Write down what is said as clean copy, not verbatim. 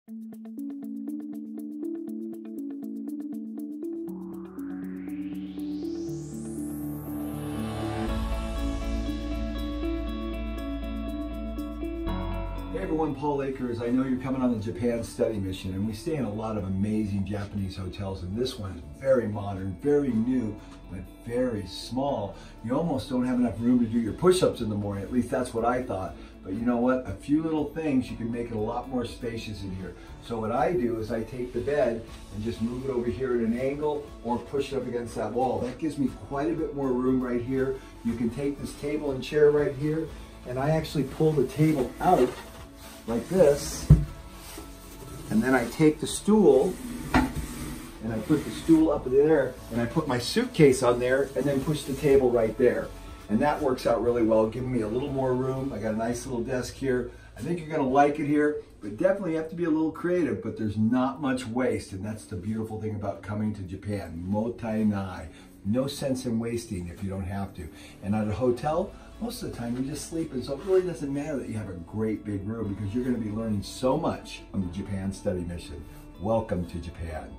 Hey everyone, Paul Akers. I know you're coming on the Japan study mission, and we stay in a lot of amazing Japanese hotels, and this one is very modern, very new, but very small. You almost don't have enough room to do your push-ups in the morning. At least that's what I thought. But you know what? A few little things, you can make it a lot more spacious in here. So what I do is I take the bed and just move it over here at an angle or push it up against that wall. That gives me quite a bit more room right here. You can take this table and chair right here, and I actually pull the table out like this, and then I take the stool and I put the stool up there and I put my suitcase on there and then push the table right there, and that works out really well, giving me a little more room. I got a nice little desk here. I think you're gonna like it here, but definitely you have to be a little creative, but there's not much waste, and that's the beautiful thing about coming to Japan. Motai nai. No sense in wasting if you don't have to. And at a hotel, most of the time you're just sleeping, so it really doesn't matter that you have a great big room, because you're going to be learning so much on the Japan study mission. Welcome to Japan.